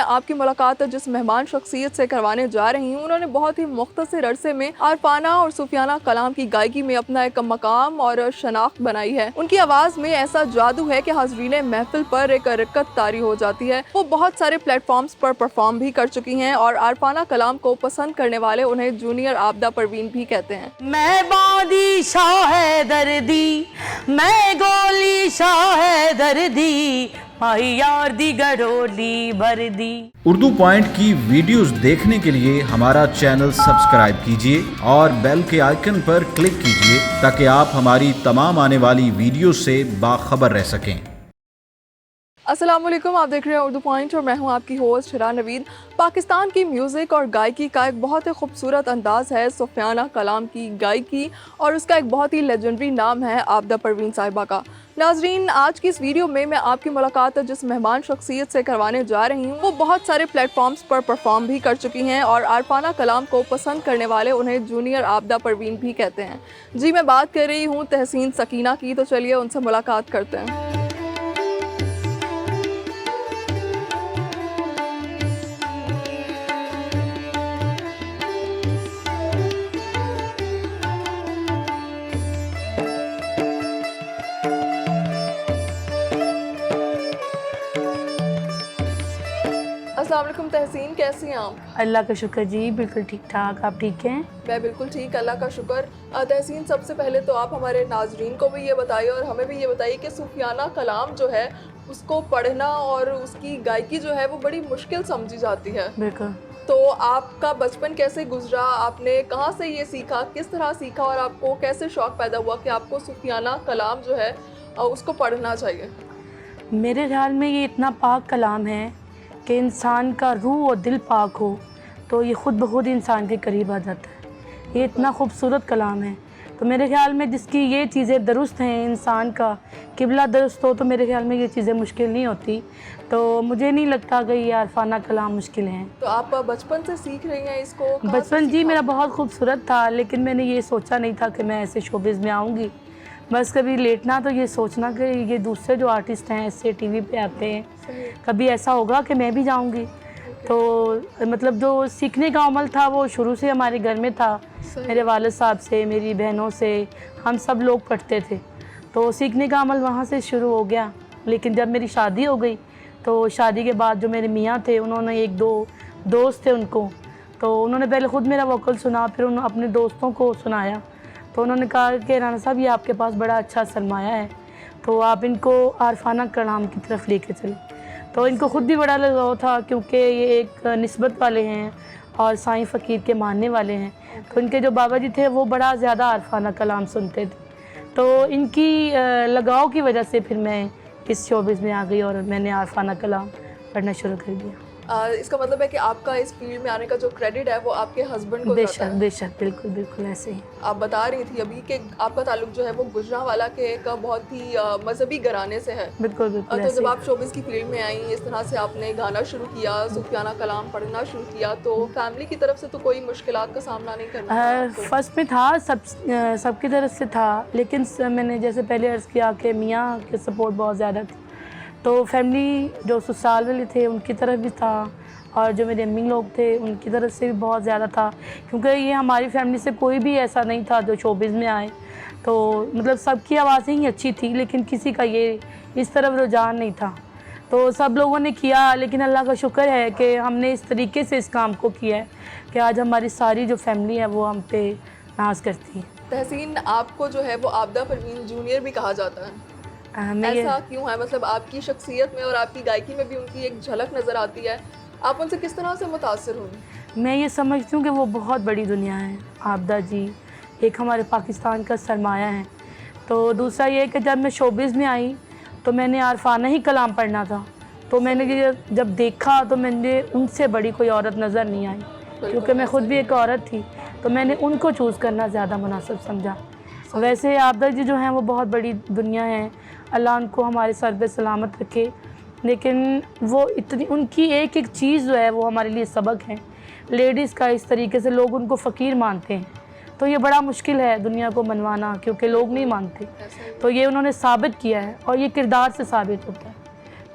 आपकी मुलाकात जिस मेहमान शख्सियत से करवाने जा रही हूँ, उन्होंने बहुत ही मुख्तसर अरसे में आरफाना और सूफियाना कलाम की गायकी में अपना एक मकाम और शनाख्त बनाई है। उनकी आवाज़ में ऐसा जादू है कि हाज़रीन महफिल पर एक रक़्क़त तारी हो जाती है। वो बहुत सारे प्लेटफॉर्म्स पर परफॉर्म भी कर चुकी हैं और आरफाना कलाम को पसंद करने वाले उन्हें जूनियर आबदा परवीन भी कहते हैं। मैं बादी शाह है दर्दी, मैं गोली शाह है दर्दी, माही यार दी गडोली भर दी। उर्दू पॉइंट की वीडियोस देखने के लिए हमारा चैनल सब्सक्राइब कीजिए और बेल के आइकन पर क्लिक कीजिए ताकि आप हमारी तमाम आने वाली वीडियो से बाखबर रह सकें। अस्सलाम वालेकुम, आप देख रहे हैं उर्दू पॉइंट और मैं हूं आपकी होस्ट हिरा नवीद। पाकिस्तान की म्यूज़िक और गायकी का एक बहुत ही खूबसूरत अंदाज़ है सूफियाना कलाम की गायकी और उसका एक बहुत ही लेजेंडरी नाम है आबदा परवीन साहिबा का। नाजरीन, आज की इस वीडियो में मैं आपकी मुलाकात जिस मेहमान शख्सियत से करवाने जा रही हूँ, वो बहुत सारे प्लेटफॉर्म्स पर परफॉर्म भी कर चुकी हैं और आरफाना कलाम को पसंद करने वाले उन्हें जूनियर आबदा परवीन भी कहते हैं। जी, मैं बात कर रही हूँ तहसीन सकीना की, तो चलिए उनसे मुलाकात करते हैं। अस्सलाम वालेकुम तहसीन, कैसी हैं आप? अल्लाह का शुक्र जी, बिल्कुल ठीक ठाक। आप ठीक हैं? मैं बिल्कुल ठीक, अल्लाह का शुक्र। तहसीन, सबसे पहले तो आप हमारे नाजरीन को भी ये बताइए और हमें भी ये बताइए कि सूफियाना कलाम जो है उसको पढ़ना और उसकी गायकी जो है वो बड़ी मुश्किल समझी जाती है। बिल्कुल। तो आपका बचपन कैसे गुजरा, आपने कहाँ से ये सीखा, किस तरह सीखा और आपको कैसे शौक़ पैदा हुआ कि आपको सूफियाना कलाम जो है उसको पढ़ना चाहिए? मेरे ख्याल में ये इतना पाक कलाम है कि इंसान का रूह और दिल पाक हो तो ये ख़ुद ब खुद इंसान के करीब आ जाता है। ये इतना खूबसूरत कलाम है, तो मेरे ख़्याल में जिसकी ये चीज़ें दुरुस्त हैं, इंसान का किबला दुरुस्त हो, तो मेरे ख़्याल में ये चीज़ें मुश्किल नहीं होती। तो मुझे नहीं लगता कि ये आरफाना कलाम मुश्किल हैं। तो आप बचपन से सीख रही हैं इसको? बचपन जी मेरा बहुत खूबसूरत था, लेकिन मैंने ये सोचा नहीं था कि मैं ऐसे शोबिज़ में आऊँगी। बस कभी लेटना तो ये सोचना कि ये दूसरे जो आर्टिस्ट हैं ऐसे टीवी पे आते हैं, कभी ऐसा होगा कि मैं भी जाऊंगी। तो मतलब जो सीखने का अमल था वो शुरू से हमारे घर में था, मेरे वालिद साहब से, मेरी बहनों से, हम सब लोग पढ़ते थे, तो सीखने का अमल वहाँ से शुरू हो गया। लेकिन जब मेरी शादी हो गई तो शादी के बाद जो मेरे मियाँ थे, उन्होंने एक दो दोस्त थे उनको, तो उन्होंने पहले ख़ुद मेरा वोकल सुना, फिर उन्होंने अपने दोस्तों को सुनाया। तो उन्होंने कहा कि राना साहब ये आपके पास बड़ा अच्छा सरमाया है, तो आप इनको आरफाना कलाम की तरफ लेके चलें। तो इनको ख़ुद भी बड़ा लगाव था क्योंकि ये एक निस्बत वाले हैं और साईं फ़कीर के मानने वाले हैं। तो इनके जो बाबा जी थे वो बड़ा ज़्यादा आरफाना कलाम सुनते थे, तो इनकी लगाव की वजह से फिर मैं इस शोबिज़ में आ गई और मैंने आरफाना कलाम पढ़ना शुरू कर दिया। इसका मतलब है कि आपका इस फील्ड में आने का जो क्रेडिट है वो आपके हस्बैंड को जाता है? बेशक, बिल्कुल बिल्कुल ऐसे ही। आप बता रही थी अभी कि आपका ताल्लुक जो है वो गुजरांवाला के एक बहुत ही मजहबी घराने से है। बिल्कुल बिल्कुल। तो जब आप शोबिज़ की फील्ड में आई, इस तरह से आपने गाना शुरू किया, सूफियाना कलाम पढ़ना शुरू किया, तो फैमिली की तरफ से तो कोई मुश्किलात का सामना नहीं करना? फर्स्ट में था, सबकी तरफ से था, लेकिन मैंने जैसे पहले अर्ज़ किया कि मियाँ के सपोर्ट बहुत ज़्यादा थी, तो फैमिली जो ससुराल वाले थे उनकी तरफ भी था और जो मेरे अम्मी लोग थे उनकी तरफ से भी बहुत ज़्यादा था, क्योंकि ये हमारी फैमिली से कोई भी ऐसा नहीं था जो शोबिज़ में आए। तो मतलब सबकी आवाज़ें ही अच्छी थी, लेकिन किसी का ये इस तरफ रुझान नहीं था। तो सब लोगों ने किया, लेकिन अल्लाह का शुक्र है कि हमने इस तरीके से इस काम को किया है कि आज हमारी सारी जो फैमिली है वो हम पे नाज करती है। तहसीन, आपको जो है वो आबदा परवीन जूनियर भी कहा जाता है, ऐसा क्यों है? मतलब आपकी शख्सियत में और आपकी गायकी में भी उनकी एक झलक नज़र आती है, आप उनसे किस तरह से मुतासिर हुई? मैं ये समझती हूँ कि वो बहुत बड़ी दुनिया है। आबदा जी एक हमारे पाकिस्तान का सरमाया है। तो दूसरा ये कि जब मैं शोबिज़ में आई तो मैंने आरफाना ही कलाम पढ़ना था, तो मैंने ये जब देखा तो मैंने उनसे बड़ी कोई औरत नज़र नहीं आई, क्योंकि मैं ख़ुद भी एक औरत थी, तो मैंने उनको चूज़ करना ज़्यादा मुनासिब समझा। वैसे आबदा जी जो हैं वो बहुत बड़ी दुनिया है, अल्लाह उनको हमारे सर पे सलामत रखे, लेकिन वो इतनी उनकी एक एक चीज़ जो है वो हमारे लिए सबक है। लेडीज़ का इस तरीके से लोग उनको फ़कीर मानते हैं, तो ये बड़ा मुश्किल है दुनिया को मनवाना, क्योंकि लोग नहीं मानते। तो ये उन्होंने साबित किया है और ये किरदार से साबित होता है।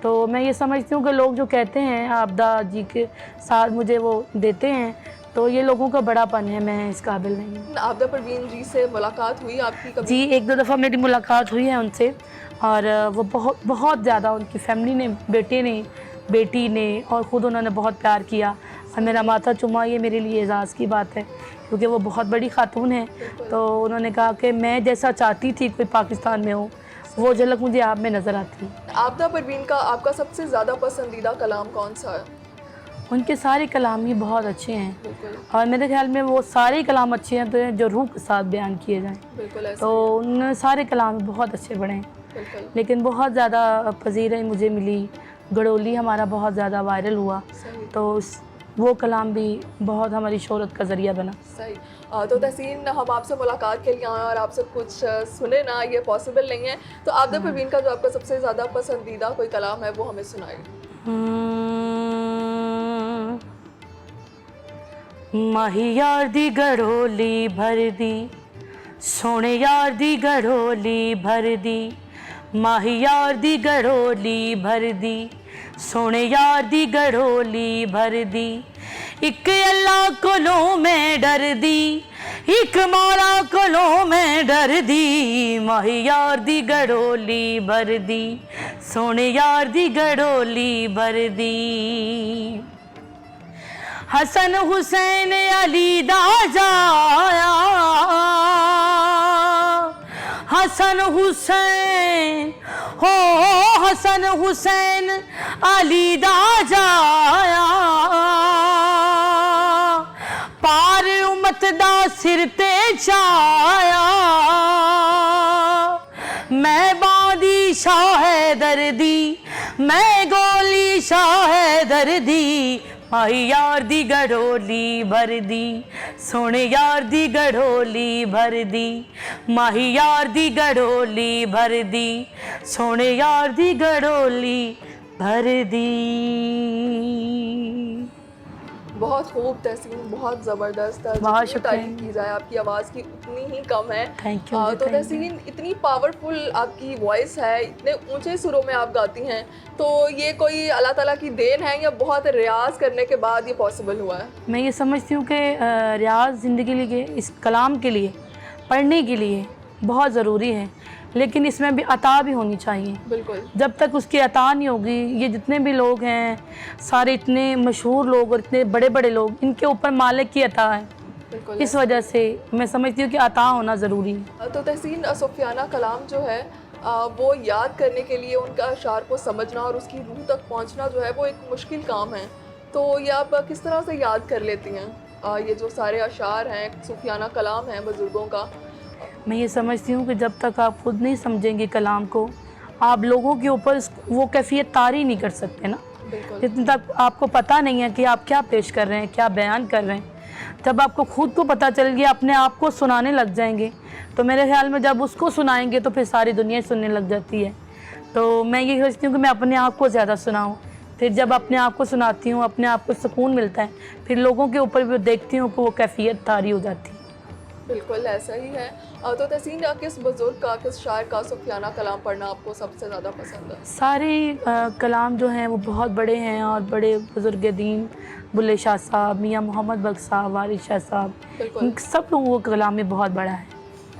तो मैं ये समझती हूँ कि लोग जो कहते हैं आपदा जी के साथ मुझे वो देते हैं, तो ये लोगों का बड़ापन है, मैं इस काबिल नहीं हूँ। आपदा परवीन जी से मुलाकात हुई आपकी कभी? जी, 1-2 दफ़ा मेरी मुलाकात हुई है उनसे, और वो बहुत बहुत ज़्यादा उनकी फैमिली ने, बेटे ने, बेटी ने और ख़ुद उन्होंने बहुत प्यार किया और मेरा माथा चूमा। ये मेरे लिए एज़ाज़ की बात है, क्योंकि वो बहुत बड़ी खातून है। तो उन्होंने कहा कि मैं जैसा चाहती थी कोई पाकिस्तान में हो, वो झलक मुझे आप में नज़र आती है। आपदा परवीन का आपका सबसे ज़्यादा पसंदीदा कलाम कौन सा है? उनके सारे कलाम ही बहुत अच्छे हैं, बिल्कुल और मेरे ख्याल में वो सारे कलाम अच्छे हैं तो जो रूह के साथ बयान किए जाएँ, बिल्कुल ऐसा तो उन सारे कलाम बहुत अच्छे बने हैं। बिल्कुल लेकिन बहुत ज़्यादा पजीराई मुझे मिली, गडोली हमारा बहुत ज़्यादा वायरल हुआ, सही तो वो कलाम भी बहुत हमारी शोहरत का ज़रिया बना। सही। तो तहसीन, हम आपसे मुलाकात के लिए आए और आपसे कुछ सुने ना, ये पॉसिबल नहीं है। तो आपदा परवीन का जो आपका सबसे ज़्यादा पसंदीदा कोई कलाम है वो हमें सुनाइए। माही यार दी गड़ोली भर दी, सोने यार दी गड़ोली भर दी, माही यार दी गड़ोली भर दी, सोने यार दी गड़ोली भर दी। एक अल्लाह कोलों मैं डर दी, एक मौला कोलों मैं डर दी, माही यार दी गड़ोली भर दी, सोने यार दी गड़ोली भर दी। हसन हुसैन अली दा जाया, हसन हुसैन हो, हसन हुसैन अली दा जाया, पार उम्मत दा सिर ते छाया, मैं बांदी शाह दर्दी, मैं गोली शाह दर्दी, माही यार दी गड़ोली भर दी, सोने यार दी गड़ोली भर दी, माही यार दी गड़ोली भर दी, सोने यार दी गड़ोली भर दी। बहुत खूब तहसीन, बहुत ज़बरदस्त। बहुत जितनी शुक्रिया। तारीफ की जाए आपकी आवाज़ की उतनी ही कम है। Thank you. तो तहसीन, इतनी पावरफुल आपकी वॉइस है, इतने ऊंचे सुरों में आप गाती हैं, तो ये कोई अल्लाह ताला की देन है या बहुत रियाज करने के बाद ये पॉसिबल हुआ है? मैं ये समझती हूँ कि रियाज ज़िंदगी के लिए, इस कलाम के लिए, पढ़ने के लिए बहुत ज़रूरी है, लेकिन इसमें भी अता भी होनी चाहिए। बिल्कुल जब तक उसकी अता नहीं होगी, ये जितने भी लोग हैं, सारे इतने मशहूर लोग और इतने बड़े बड़े लोग, इनके ऊपर मालिक की अता है। बिल्कुल। इस वजह से मैं समझती हूँ कि अता होना ज़रूरी है। तो तहसीन, सूफियाना कलाम जो है वो याद करने के लिए उनका अशार को समझना और उसकी रूह तक पहुंचना जो है वो एक मुश्किल काम है। तो ये आप किस तरह से याद कर लेती हैं ये जो सारे अशार हैं, सूफियाना कलाम हैं बुज़ुर्गों का? मैं ये समझती हूँ कि जब तक आप खुद नहीं समझेंगे कलाम को, आप लोगों के ऊपर वो कैफियत तारी नहीं कर सकते ना। बिल्कुल जितने तक आपको पता नहीं है कि आप क्या पेश कर रहे हैं, क्या बयान कर रहे हैं, जब आपको खुद को पता चल गया, अपने आप को सुनाने लग जाएंगे, तो मेरे ख्याल में जब उसको सुनाएंगे तो फिर सारी दुनिया सुनने लग जाती है। तो मैं ये सोचती हूँ कि मैं अपने आप को ज़्यादा सुनाऊँ, फिर जब अपने आप को सुनाती हूँ, अपने आप को सुकून मिलता है, फिर लोगों के ऊपर भी देखती हूँ कि वो कैफियत तारी हो जाती है। बिल्कुल ऐसा ही है। तो तहसीन, किस बुज़ुर्ग का, किस शायर का सूफियाना कलाम पढ़ना आपको सबसे ज़्यादा पसंद है? सारे कलाम जो हैं वो बहुत बड़े हैं, और बड़े बुज़ुर्ग दीन, बुल्ले शाह साहब, मियाँ मोहम्मद बख्श साहब, वारिस शाह साहब, बिल्कुल इन सब लोगों का कलाम में बहुत बड़ा है।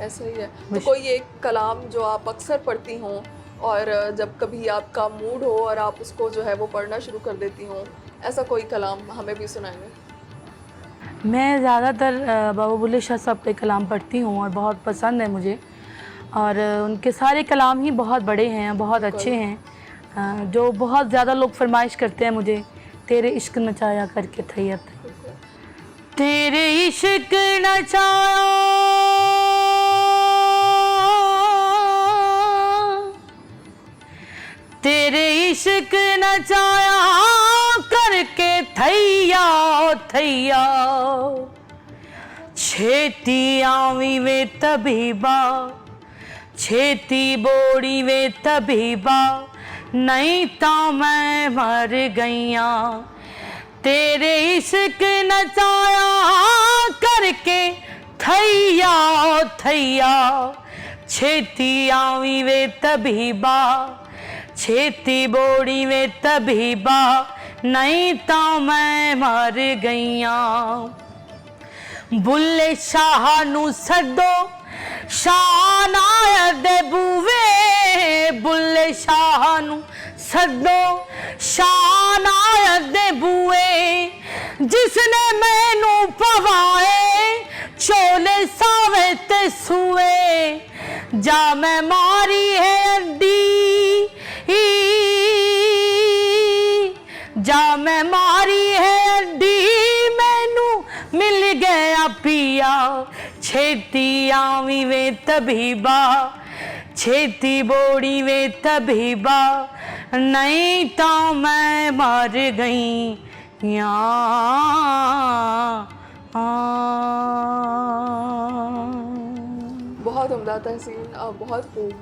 ऐसा ही है। तो कोई एक कलाम जो आप अक्सर पढ़ती हों और जब कभी आपका मूड हो और आप उसको जो है वो पढ़ना शुरू कर देती हों, ऐसा कोई कलाम हमें भी सुनाएंगे? मैं ज़्यादातर बाबा बुल्ले शाह साहब के कलाम पढ़ती हूँ और बहुत पसंद है मुझे, और उनके सारे कलाम ही बहुत बड़े हैं, बहुत अच्छे हैं। जो बहुत ज़्यादा लोग फरमाइश करते हैं मुझे, तेरे इश्क नचाया करके थैयत, तेरे इश्क नचाया, तेरे इश्क नचाया करके थैया थैया, छेती आवी वे तबीबा, छेती बोड़ी वे तबीबा, नहीं तो मैं मर गईया, तेरे इश्क नचाया करके थैया थैया, छेती आवी वे तबीबा, छेती बोड़ी में तभी बा नहीं तो मैं मर गईया बुल्ले शाह नू सदो शानाया दे बूवे बुल्ले शाह नू सदो शानाया दे बूए जिसने मैनू पवाए चोले सावे ते सुए जा मैं मारी है अड्डी जा मैं मारी है अड्डी मैनू मिल गया पिया छेती आवी वे तभी बा छेती बोड़ी वे तभी बा नहीं तो मैं मर गई बहुत उम्दा तहसीन, बहुत खूब।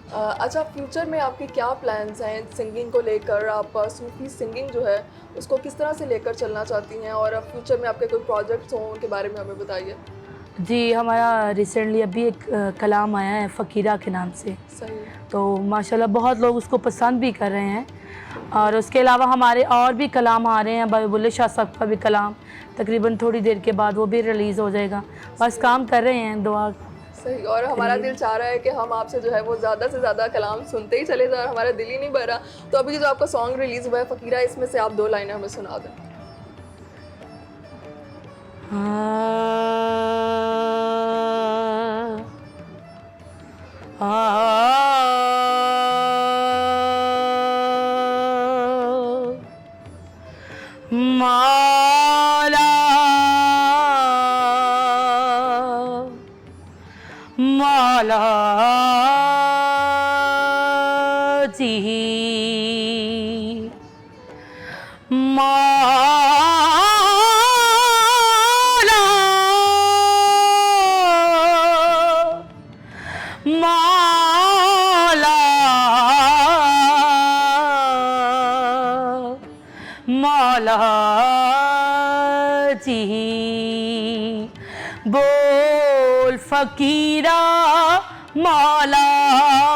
अच्छा, फ्यूचर में आपके क्या प्लान्स हैं सिंगिंग को लेकर? आप सूफी सिंगिंग जो है उसको किस तरह से लेकर चलना चाहती हैं, और फ्यूचर में आपके कोई प्रोजेक्ट्स हों उनके बारे में हमें बताइए। जी, हमारा रिसेंटली अभी एक कलाम आया है फ़कीरा के नाम से। सही। तो माशाल्लाह बहुत लोग उसको पसंद भी कर रहे हैं, और उसके अलावा हमारे और भी कलाम आ रहे हैं। भाई बुल्ले शाह साहब का भी कलाम तकरीबन थोड़ी देर के बाद वो भी रिलीज़ हो जाएगा। बस काम कर रहे हैं, दुआ। सही। और हमारा दिल चाह रहा है कि हम आपसे जो है वो ज़्यादा से ज़्यादा कलाम सुनते ही चले जाए, और हमारा दिल ही नहीं भर रहा। तो अभी जो आपका सॉन्ग रिलीज़ हुआ है फ़कीरा, इसमें से आप 2 लाइनें हमें सुना दें। माला माला जी माला माला माला जी बोल फ़कीरा मौला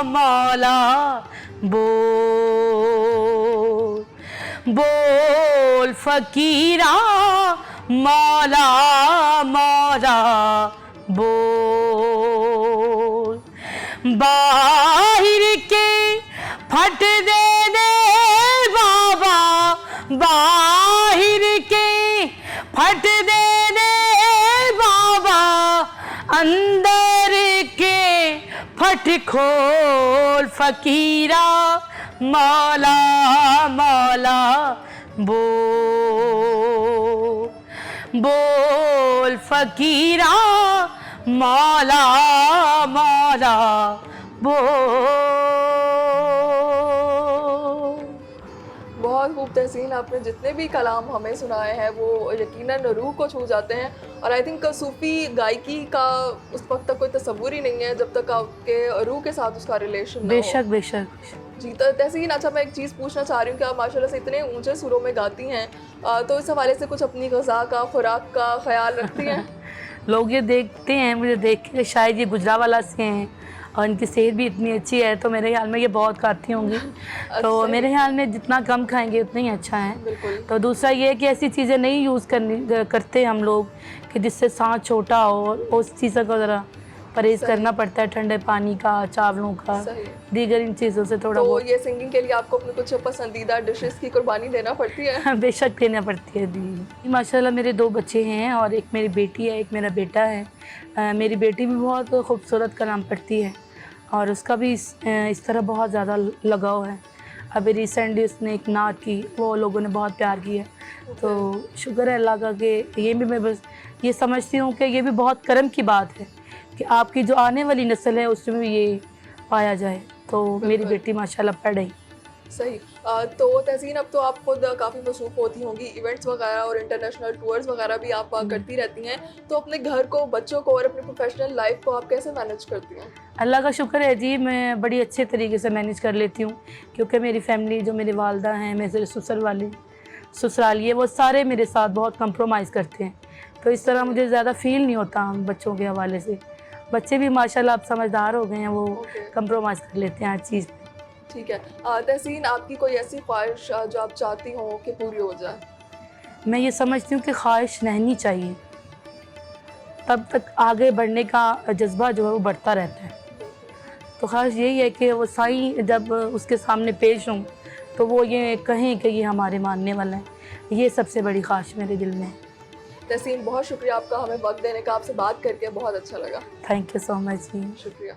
मौला बोल बोल फ़कीरा मौला मौला बोल बाहिर के फट दे दे बाबा बाहिर के फट दे दे बाबा अंदर के फट खोल फ़कीरा मौला मौला बोल बोल फ़कीरा मौला मौला बोल। बहुत खूब तहसीन, आपने जितने भी कलाम हमें सुनाए हैं वो यकीनन रूह को छू जाते हैं। और आई थिंक सूफ़ी गायकी का उस वक्त तक कोई तस्वुर ही नहीं है जब तक आपके रूह के साथ उसका रिलेशन ना हो। बेशक बेशक जी। तो तहसीन, अच्छा मैं एक चीज़ पूछना चाह रही हूँ कि आप माशाल्लाह से इतने ऊंचे सुरों में गाती हैं, तो इस हवाले से कुछ अपनी ग़िज़ा का, खुराक का ख्याल रखती हैं? लोग ये देखते हैं, मुझे देख के शायद ये गुजरावाला से हैं और इनकी सेहत भी इतनी अच्छी है, तो मेरे ख्याल में ये बहुत खाती होंगी। तो मेरे ख्याल में जितना कम खाएंगे उतना ही अच्छा है। बिल्कुल। तो दूसरा ये है कि ऐसी चीज़ें नहीं यूज़ करते हम लोग कि जिससे सांस छोटा हो, और उस चीज़ों को ज़रा परहेज़ करना पड़ता है, ठंडे पानी का, चावलों का, दीगर इन चीज़ों से थोड़ा बहुत। तो ये सिंगिंग के लिए आपको अपने कुछ पसंदीदा डिशेस की कुर्बानी देना पड़ती है? बेशक देना पड़ती है दी। माशाल्लाह मेरे 2 बच्चे हैं, और एक मेरी बेटी है, एक मेरा बेटा है। मेरी बेटी भी बहुत खूबसूरत कलाम पढ़ती है, और उसका भी इस तरह बहुत ज़्यादा लगाव है। अभी रिसेंटली उसने एक नात की, वो लोगों ने बहुत प्यार किया। तो शुक्र है अल्लाह का कि ये भी मैं बस ये समझती हूँ कि ये भी बहुत करम की बात है कि आपकी जो आने वाली नस्ल है उसमें भी ये पाया जाए। तो मेरी बेटी माशाल्लाह पढ़ रही। सही। तो तहसीन, अब तो आप खुद काफ़ी मसरूफ़ होती होंगी, इवेंट्स वगैरह और इंटरनेशनल टूर्स वगैरह भी आप करती रहती हैं, तो अपने घर को, बच्चों को और अपनी प्रोफेशनल लाइफ को आप कैसे मैनेज करती हैं? अल्लाह का शुक्र है जी, मैं बड़ी अच्छे तरीके से मैनेज कर लेती हूँ, क्योंकि मेरी फैमिली, जो मेरी वालदा हैं, मेरे ससुरालिए, वो सारे मेरे साथ बहुत कंप्रोमाइज़ करते हैं। तो इस तरह मुझे ज़्यादा फ़ील नहीं होता हम बच्चों के हवाले से। बच्चे भी माशाल्लाह अब समझदार हो गए हैं, वो कंप्रोमाइज़ कर लेते हैं हर चीज़। ठीक है। तहसीन, आपकी कोई ऐसी ख्वाहिश जो आप चाहती हो कि पूरी हो जाए? मैं ये समझती हूँ कि ख्वाहिश रहनी चाहिए, तब तक आगे बढ़ने का जज्बा जो है वो बढ़ता रहता है। तो ख्वाहिश यही है कि वो साईं जब उसके सामने पेश हों तो वो ये कहें कि ये हमारे मानने वाला है। ये सबसे बड़ी ख्वाहिश मेरे दिल में है। तहसीन, बहुत शुक्रिया आपका हमें वक्त देने का, आपसे बात करके बहुत अच्छा लगा। थैंक यू सो मच जी। शुक्रिया।